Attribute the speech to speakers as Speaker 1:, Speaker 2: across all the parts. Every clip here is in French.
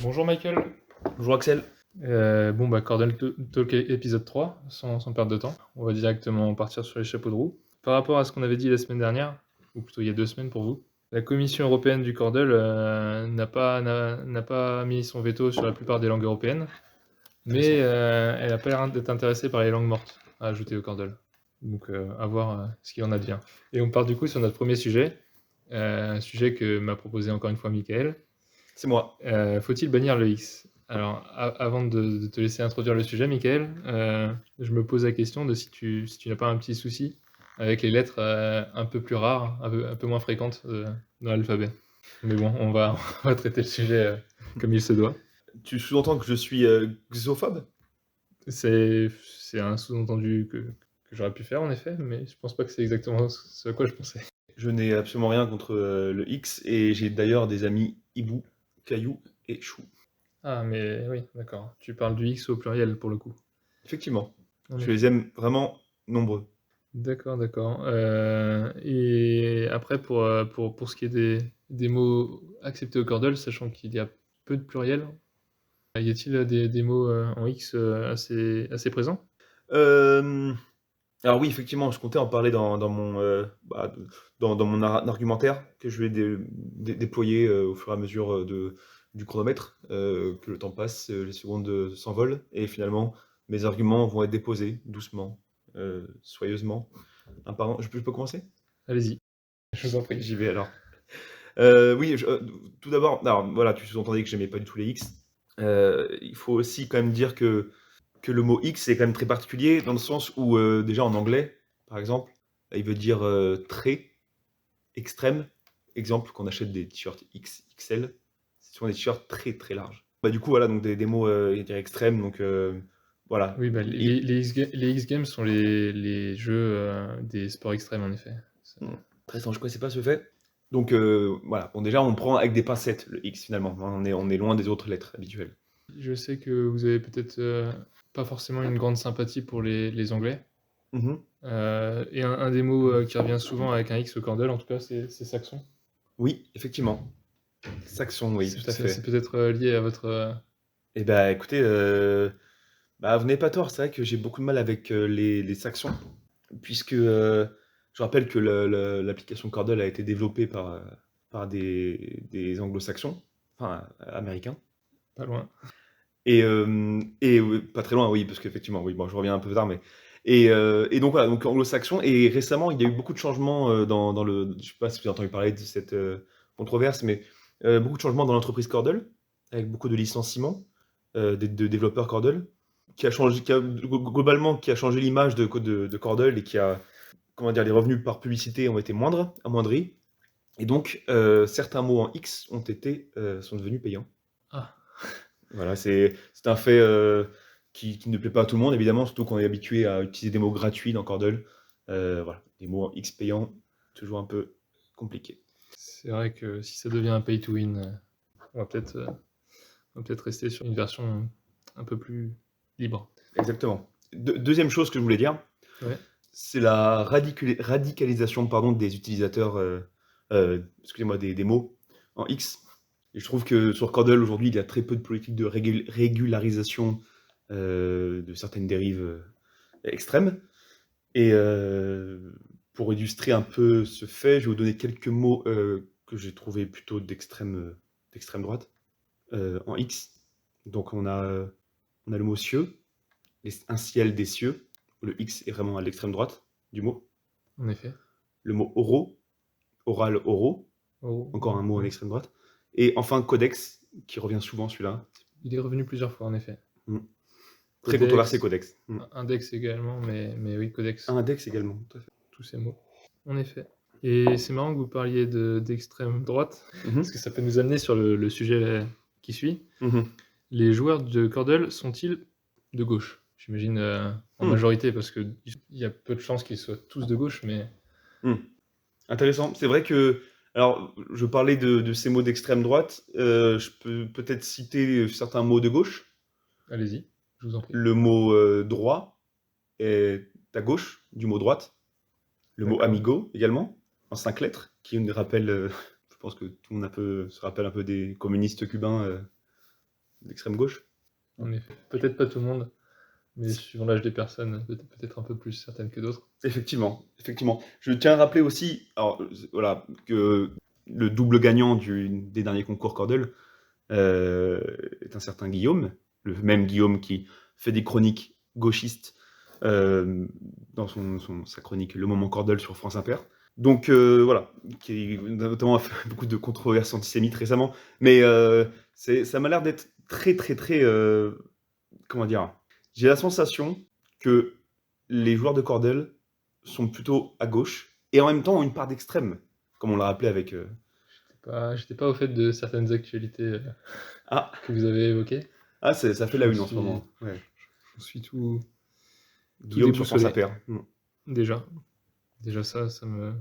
Speaker 1: Bonjour Michael.
Speaker 2: Bonjour Axel.
Speaker 1: Cordel Talk épisode 3, sans perdre de temps. On va directement partir sur les chapeaux de roue. Par rapport à ce qu'on avait dit la semaine dernière, ou plutôt il y a 2 semaines pour vous, la Commission européenne du Cordel n'a pas mis son veto sur la plupart des langues européennes, mais elle n'a pas l'air d'être intéressée par les langues mortes à ajouter au Cordel. Donc à voir ce qu'il en advient. Et on part du coup sur notre premier sujet, un sujet que m'a proposé encore une fois Michael.
Speaker 2: C'est moi.
Speaker 1: Faut-il bannir le X? Alors, avant de te laisser introduire le sujet, Michael, je me pose la question de si tu n'as pas un petit souci avec les lettres un peu plus rares, un peu moins fréquentes dans l'alphabet. Mais bon, on va traiter le sujet comme il se doit.
Speaker 2: Tu sous-entends que je suis xophobe?
Speaker 1: C'est un sous-entendu que j'aurais pu faire en effet, mais je pense pas que c'est exactement ce à quoi je pensais.
Speaker 2: Je n'ai absolument rien contre le X et j'ai d'ailleurs des amis hibou, caillou et chou.
Speaker 1: Ah, mais oui, d'accord. Tu parles du X au pluriel pour le coup.
Speaker 2: Effectivement,
Speaker 1: En
Speaker 2: je
Speaker 1: effet.
Speaker 2: les aime vraiment nombreux.
Speaker 1: D'accord, d'accord. Et après, pour ce qui est des mots acceptés au Cordel, sachant qu'il y a peu de pluriels, y a-t-il des mots en X assez présents?
Speaker 2: Euh, alors oui, effectivement, je comptais en parler dans mon, dans mon argumentaire que je vais déployer au fur et à mesure du chronomètre, que le temps passe, les secondes s'envolent, et finalement, mes arguments vont être déposés doucement, soyeusement. Un par un. Je peux commencer?
Speaker 1: Allez-y, je vous en prie.
Speaker 2: J'y vais alors. Oui, tout d'abord, alors voilà, tu sous-entendais que j'aimais pas du tout les X. Il faut aussi quand même dire que le mot X est quand même très particulier dans le sens où déjà en anglais, par exemple, il veut dire très extrême. Exemple, qu'on achète des t-shirts XXL, c'est souvent des t-shirts très très larges. Bah, du coup, voilà, donc des mots je dirais extrêmes, donc voilà.
Speaker 1: Oui, bah, les X Games sont les jeux des sports extrêmes, en effet.
Speaker 2: Intéressant, je connaissais pas ce fait. Donc voilà, bon déjà on prend avec des pincettes le X finalement, on est loin des autres lettres habituelles.
Speaker 1: Je sais que vous avez peut-être pas forcément une grande sympathie pour les Anglais.
Speaker 2: Mhm.
Speaker 1: Et un des mots qui revient souvent avec un X au Cordel, en tout cas, c'est saxon.
Speaker 2: Oui, effectivement. Saxon, oui, tout à
Speaker 1: C'est
Speaker 2: fait.
Speaker 1: peut-être lié à votre...
Speaker 2: Et bah écoutez, bah, vous n'avez pas tort, c'est vrai que j'ai beaucoup de mal avec les saxons, puisque je rappelle que l'application Cordel a été développée par des anglo-saxons, enfin américains.
Speaker 1: Pas loin.
Speaker 2: Et pas très loin, oui, parce qu'effectivement, oui, bon, je reviens un peu tard, mais et donc voilà, donc anglo-saxon. Et récemment, il y a eu beaucoup de changements dans le. Je sais pas si vous avez entendu parler de cette controverse, mais beaucoup de changements dans l'entreprise Cordel, avec beaucoup de licenciements de développeurs Cordel, globalement qui a changé l'image de Cordel et qui a, comment dire, les revenus par publicité ont été amoindris, et donc certains mots en X sont devenus payants.
Speaker 1: Ah,
Speaker 2: Voilà, c'est un fait qui ne plaît pas à tout le monde, évidemment, surtout quand on est habitué à utiliser des mots gratuits dans Cordel. Voilà, des mots en X payants, toujours un peu compliqué.
Speaker 1: c'est vrai que si ça devient un pay to win, on va peut-être rester sur une version un peu plus libre.
Speaker 2: Exactement. Deuxième chose que je voulais dire,
Speaker 1: Ouais.
Speaker 2: c'est la radicalisation, pardon, des utilisateurs, excusez-moi, des mots en X. Et je trouve que sur Cordel, aujourd'hui, il y a très peu de politique de régularisation de certaines dérives extrêmes. Et pour illustrer un peu ce fait, je vais vous donner quelques mots que j'ai trouvés plutôt d'extrême droite en X. Donc on a le mot cieux, un ciel des cieux. Le X est vraiment à l'extrême droite du mot.
Speaker 1: En effet.
Speaker 2: Le mot oro, oral oro,
Speaker 1: Oh,
Speaker 2: encore un mot à
Speaker 1: ouais.
Speaker 2: l'extrême droite. Et enfin codex, qui revient souvent celui-là.
Speaker 1: Il est revenu plusieurs fois, en effet.
Speaker 2: Mm. Très controversé
Speaker 1: Codex,
Speaker 2: codex. Mm.
Speaker 1: index également, mais oui, codex,
Speaker 2: Index également, tout à fait.
Speaker 1: tous ces mots. En effet. Et c'est marrant que vous parliez d'extrême droite, parce
Speaker 2: Mhm.
Speaker 1: que ça peut nous amener sur le sujet qui suit.
Speaker 2: Mhm.
Speaker 1: Les joueurs de Cordel sont-ils de gauche? J'imagine en
Speaker 2: Mm.
Speaker 1: majorité, parce qu'il y a peu de chances qu'ils soient tous de gauche, mais
Speaker 2: Mm. Intéressant. C'est vrai que, alors, je parlais de ces mots d'extrême droite. Je peux peut-être citer certains mots de gauche.
Speaker 1: allez-y, je vous en prie.
Speaker 2: Le mot droit est à gauche du mot droite. Le mot
Speaker 1: D'accord.
Speaker 2: amigo également, en 5 lettres, qui nous rappelle, je pense que tout le monde se rappelle un peu des communistes cubains d'extrême gauche.
Speaker 1: En effet. Peut-être pas tout le monde, mais suivant l'âge des personnes, peut-être un peu plus certaines que d'autres.
Speaker 2: Effectivement, effectivement. Je tiens à rappeler aussi, alors, voilà, que le double gagnant des derniers concours Cordel est un certain Guillaume, le même Guillaume qui fait des chroniques gauchistes dans sa chronique Le Moment Cordel sur France Inter. Donc voilà, qui notamment a fait beaucoup de controverses antisémites récemment, mais ça m'a l'air d'être très très très, comment dire, j'ai la sensation que les joueurs de Cordel sont plutôt à gauche et en même temps ont une part d'extrême, comme on l'a rappelé avec.
Speaker 1: J'étais pas au fait de certaines actualités
Speaker 2: Ah,
Speaker 1: que vous avez évoquées.
Speaker 2: ça fait la
Speaker 1: J'en
Speaker 2: une en ce
Speaker 1: suis,
Speaker 2: moment. Ouais.
Speaker 1: j'en suis tout
Speaker 2: Guillaume sur France
Speaker 1: déboussolé.
Speaker 2: Inter.
Speaker 1: Déjà. Déjà ça me...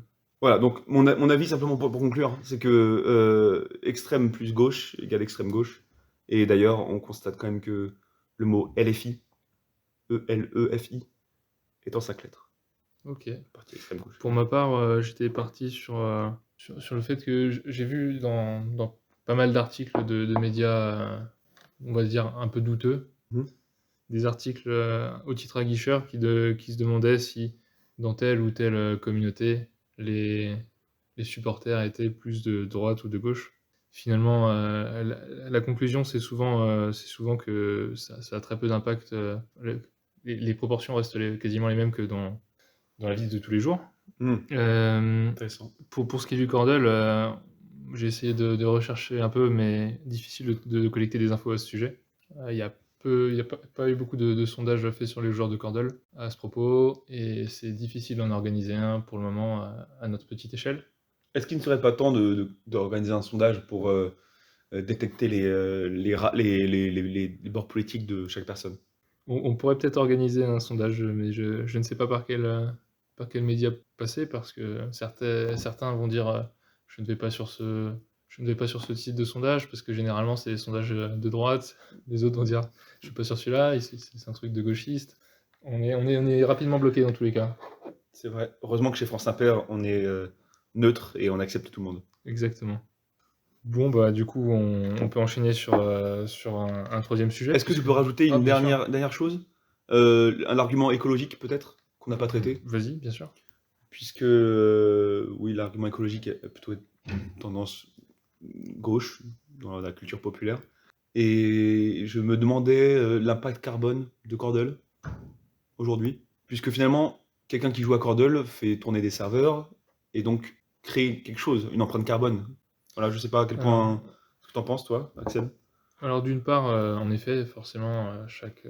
Speaker 2: Voilà, donc mon avis simplement pour conclure, c'est que extrême plus gauche égale extrême gauche. Et d'ailleurs, on constate quand même que le mot LFI, ELEFI, est en 5 lettres.
Speaker 1: Ok.
Speaker 2: Partie extrême gauche.
Speaker 1: Pour ma part, j'étais parti sur le fait que j'ai vu dans pas mal d'articles de médias, on va dire, un peu douteux,
Speaker 2: Mhm.
Speaker 1: des articles au titre aguicheur qui se demandaient si dans telle ou telle communauté, les, les supporters étaient plus de droite ou de gauche. Finalement, la conclusion, c'est souvent que ça a très peu d'impact. Les proportions restent quasiment les mêmes que dans la vie de tous les jours.
Speaker 2: Intéressant.
Speaker 1: Pour ce qui est du Cordel, j'ai essayé de rechercher un peu, mais difficile de collecter des infos à ce sujet. Il y a pas eu beaucoup de sondages faits sur les joueurs de Cordel à ce propos, et c'est difficile d'en organiser un pour le moment à notre petite échelle.
Speaker 2: Est-ce qu'il ne serait pas temps d'organiser un sondage pour détecter les bords politiques de chaque personne?
Speaker 1: On pourrait peut-être organiser un sondage, mais je ne sais pas par quel média passer, parce que certains vont dire je ne vais pas sur je ne vais pas sur ce type de sondage, parce que généralement c'est des sondages de droite. Les autres vont dire je ne suis pas sur celui-là, c'est un truc de gauchiste. On est rapidement bloqué dans tous les cas.
Speaker 2: C'est vrai. Heureusement que chez France Inter, on est neutre et on accepte tout le monde.
Speaker 1: Exactement. Bon, bah du coup, on peut enchaîner sur un troisième sujet.
Speaker 2: Est-ce que tu peux rajouter
Speaker 1: Ah,
Speaker 2: une
Speaker 1: bien sûr.
Speaker 2: dernière chose? Un argument écologique peut-être, qu'on n'a pas traité?
Speaker 1: Vas-y, bien sûr.
Speaker 2: Puisque, oui, l'argument écologique est plutôt tendance gauche dans la culture populaire. Et je me demandais l'impact carbone de Cordel aujourd'hui. Puisque finalement, quelqu'un qui joue à Cordel fait tourner des serveurs et donc crée quelque chose, une empreinte carbone. Voilà, je sais pas à quel point. Ce que t'en penses, toi, Axel?
Speaker 1: Alors d'une part, en effet, forcément, chaque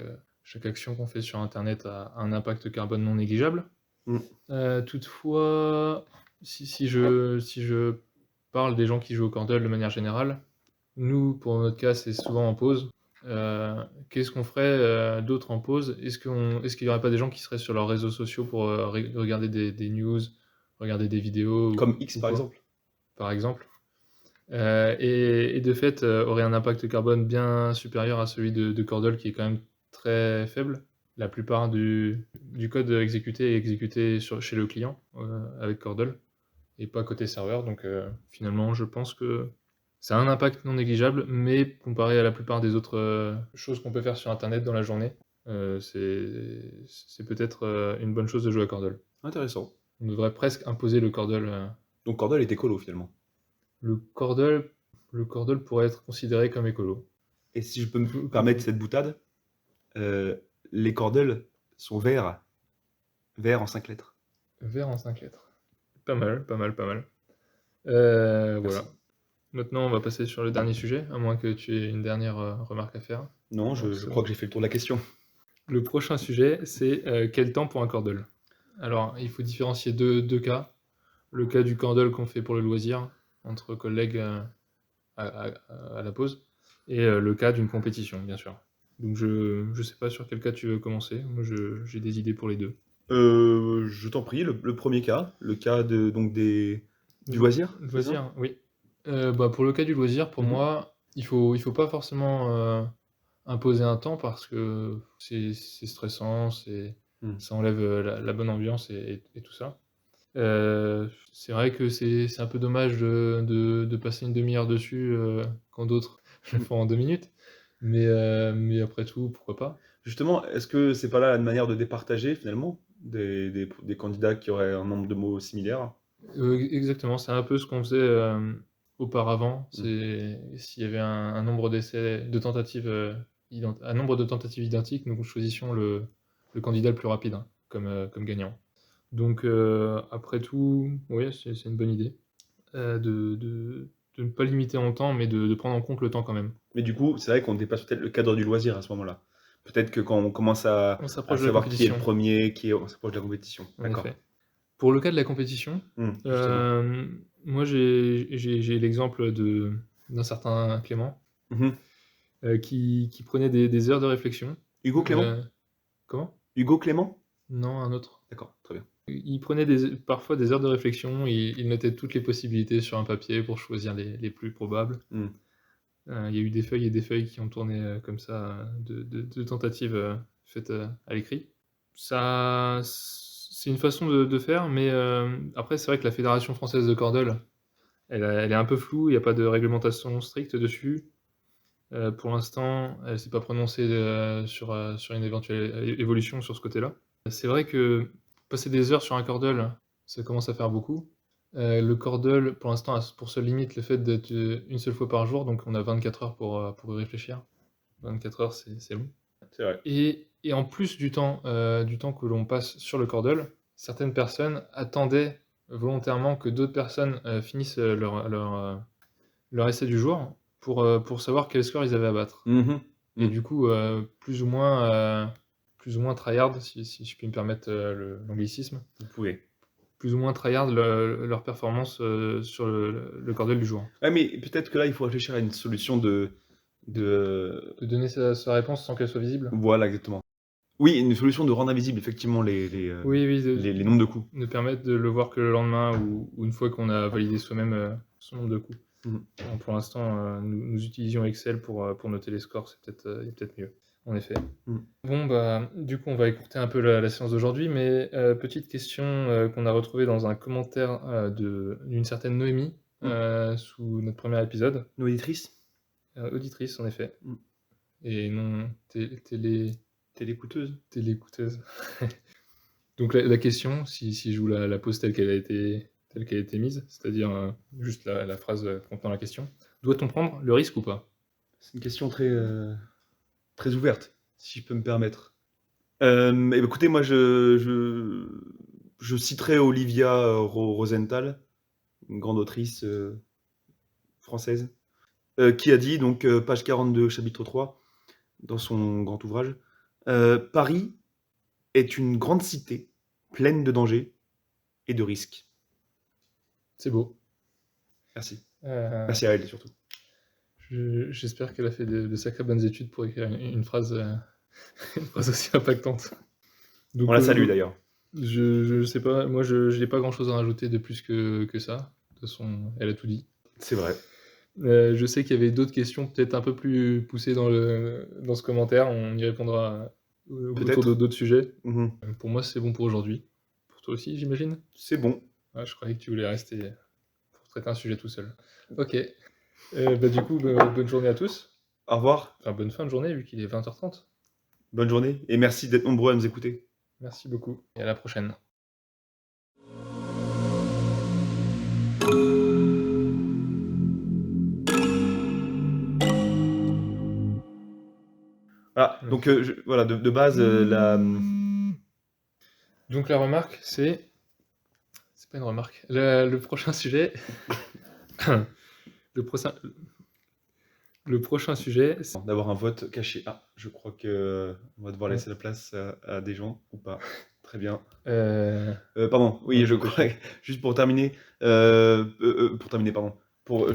Speaker 1: action qu'on fait sur internet a un impact carbone non négligeable.
Speaker 2: Mm.
Speaker 1: Toutefois, si je parle des gens qui jouent au Cordel de manière générale, nous, pour notre cas, c'est souvent en pause. Qu'est-ce qu'on ferait d'autre en pause? Est-ce qu'il n'y aurait pas des gens qui seraient sur leurs réseaux sociaux pour regarder des news, regarder des vidéos
Speaker 2: Comme X
Speaker 1: ou
Speaker 2: par
Speaker 1: quoi,
Speaker 2: exemple.
Speaker 1: par exemple? Et de fait, aurait un impact carbone bien supérieur à celui de Cordel, qui est quand même très faible. La plupart du code exécuté est exécuté chez le client avec Cordel et pas côté serveur. Donc finalement, je pense que ça a un impact non négligeable, mais comparé à la plupart des autres choses qu'on peut faire sur Internet dans la journée, c'est peut-être une bonne chose de jouer à Cordel.
Speaker 2: Intéressant.
Speaker 1: On devrait presque imposer le Cordel.
Speaker 2: Donc Cordel est écolo finalement.
Speaker 1: Le Cordel, le Cordel pourrait être considéré comme écolo.
Speaker 2: Et si je peux me permettre cette boutade, les Cordel sont verts. Verts en 5 lettres.
Speaker 1: Vert en 5 lettres. Pas mal, pas mal, pas mal.
Speaker 2: Merci.
Speaker 1: Voilà. Maintenant, on va passer sur le dernier sujet, à moins que tu aies une dernière remarque à faire.
Speaker 2: Non, je crois que j'ai fait le tour de la question.
Speaker 1: Le prochain sujet, c'est quel temps pour un Cordel? Alors, il faut différencier deux cas. Le cas du Cordel qu'on fait pour le loisir, entre collègues à la pause, et le cas d'une compétition, bien sûr. Donc, je sais pas sur quel cas tu veux commencer. Moi, j'ai des idées pour les deux.
Speaker 2: Je t'en prie, le premier cas, le cas du loisir,
Speaker 1: Le
Speaker 2: c'est ça?
Speaker 1: loisir, oui. Bah, pour le cas du loisir, pour
Speaker 2: Mhm.
Speaker 1: moi, il faut pas forcément imposer un temps, parce que c'est stressant,
Speaker 2: Mm.
Speaker 1: ça enlève la bonne ambiance et tout ça. C'est vrai que c'est un peu dommage de passer une demi-heure dessus, quand d'autres le font en 2 minutes. Mais après tout, pourquoi pas?
Speaker 2: Justement, est-ce que c'est pas là une manière de départager finalement des candidats qui auraient un nombre de mots similaire?
Speaker 1: Exactement, c'est un peu ce qu'on faisait, auparavant.
Speaker 2: Mmh.
Speaker 1: C'est s'il y avait un nombre d'essais de tentatives, un nombre de tentatives identiques, nous choisissions le candidat le plus rapide, hein, comme gagnant. Donc après tout, oui, c'est une bonne idée, de ne pas limiter en temps, mais de prendre en compte le temps quand même.
Speaker 2: Mais du coup, c'est vrai qu'on dépasse peut-être le cadre du loisir à ce moment-là. Peut-être que quand on commence
Speaker 1: On
Speaker 2: à
Speaker 1: s'approche de la
Speaker 2: savoir qui est le
Speaker 1: compétition,
Speaker 2: premier, on s'approche de la compétition.
Speaker 1: en
Speaker 2: D'accord.
Speaker 1: effet. Pour le cas de la compétition,
Speaker 2: Justement.
Speaker 1: moi j'ai l'exemple d'un certain Clément,
Speaker 2: Mmh.
Speaker 1: qui prenait des heures de réflexion.
Speaker 2: Hugo Clément?
Speaker 1: Comment?
Speaker 2: Hugo Clément?
Speaker 1: Non, un autre.
Speaker 2: D'accord, très bien.
Speaker 1: Il prenait parfois des heures de réflexion, il notait toutes les possibilités sur un papier pour choisir les plus probables.
Speaker 2: Mmh.
Speaker 1: Il y a eu des feuilles et des feuilles qui ont tourné, comme ça, de tentatives, faites, à l'écrit. Ça c'est une façon de faire, mais après c'est vrai que la Fédération française de cordel, elle est un peu floue, il y a pas de réglementation stricte dessus. Pour l'instant, elle s'est pas prononcée, sur une éventuelle évolution sur ce côté-là. C'est vrai que passer des heures sur un cordel, ça commence à faire beaucoup. Le cordel, pour l'instant, a pour seule limite le fait d'être, une seule fois par jour, donc on a 24 heures pour y réfléchir. 24 heures, c'est long.
Speaker 2: C'est vrai.
Speaker 1: Et en plus du temps que l'on passe sur le cordel, certaines personnes attendaient volontairement que d'autres personnes, finissent, leur essai du jour pour savoir quel score ils avaient à battre.
Speaker 2: Mmh.
Speaker 1: Et
Speaker 2: Mmh.
Speaker 1: du coup, plus ou moins tryhard, si je puis me permettre, l'anglicisme,
Speaker 2: Vous pouvez.
Speaker 1: plus ou moins tryhard leur performance, sur le cordel du jour.
Speaker 2: Ouais, mais peut-être que là, il faut réfléchir à une solution de
Speaker 1: De donner sa réponse sans qu'elle soit visible?
Speaker 2: voilà, exactement. Oui, une solution de rendre invisible effectivement
Speaker 1: Oui, oui,
Speaker 2: les nombres de coups.
Speaker 1: de permettre de le voir que le lendemain ou une fois qu'on a validé soi-même, son nombre de coups.
Speaker 2: Mmh.
Speaker 1: Bon, pour l'instant, nous utilisions Excel pour noter les scores, c'est peut-être mieux, en effet.
Speaker 2: Mmh.
Speaker 1: Bon, bah, du coup, on va écourter un peu la séance d'aujourd'hui, mais petite question, qu'on a retrouvée dans un commentaire, d'une certaine Noémie, sous notre premier épisode.
Speaker 2: Nos auditrices?
Speaker 1: Auditrice, en effet,
Speaker 2: Mmh.
Speaker 1: et non
Speaker 2: Télécoûteuses?
Speaker 1: téléécouteuse. Donc la question, si je vous la pose telle qu'elle a été mise, c'est-à-dire, juste la phrase, contenant la question: «Doit-on prendre le risque ou pas?»
Speaker 2: C'est une question très, très ouverte, si je peux me permettre. Et bah, écoutez, moi je citerai Olivia, Rosenthal, une grande autrice, française, qui a dit donc, page 42, chapitre 3, dans son grand ouvrage: «Paris est une grande cité, pleine de dangers et de risques».
Speaker 1: C'est beau.
Speaker 2: Merci.
Speaker 1: Heu,
Speaker 2: Merci à elle surtout.
Speaker 1: j'espère qu'elle a fait de sacrées bonnes études pour écrire une phrase, une phrase aussi impactante.
Speaker 2: On
Speaker 1: Donc,
Speaker 2: la salue d'ailleurs.
Speaker 1: je sais pas, moi je n'ai pas grand-chose à rajouter de plus que ça. De toute façon, elle a tout dit.
Speaker 2: C'est vrai.
Speaker 1: Je sais qu'il y avait d'autres questions peut-être un peu plus poussées dans ce commentaire. On y répondra, autour
Speaker 2: Peut-être.
Speaker 1: d'autres sujets.
Speaker 2: Mmh.
Speaker 1: Pour moi, c'est bon pour aujourd'hui. Pour toi aussi, j'imagine?
Speaker 2: C'est bon.
Speaker 1: Ah, je croyais que tu voulais rester pour traiter un sujet tout seul. OK. Bah, du coup, bonne journée à tous.
Speaker 2: Au revoir,
Speaker 1: Enfin, bonne fin de journée vu qu'il est 20h30.
Speaker 2: bonne journée et merci d'être nombreux à nous écouter.
Speaker 1: Merci beaucoup et à la prochaine.
Speaker 2: Voilà, donc voilà, de base,
Speaker 1: Donc la remarque, c'est pas une remarque. Le prochain sujet le prochain le prochain sujet, c'est
Speaker 2: d'avoir un vote caché. Ah, je crois qu'on va devoir
Speaker 1: Ouais.
Speaker 2: laisser la place à des gens ou pas. Très bien.
Speaker 1: heu,
Speaker 2: Pardon, oui,
Speaker 1: Ouais,
Speaker 2: je
Speaker 1: tout à
Speaker 2: crois
Speaker 1: fait.
Speaker 2: juste pour terminer, pardon, pour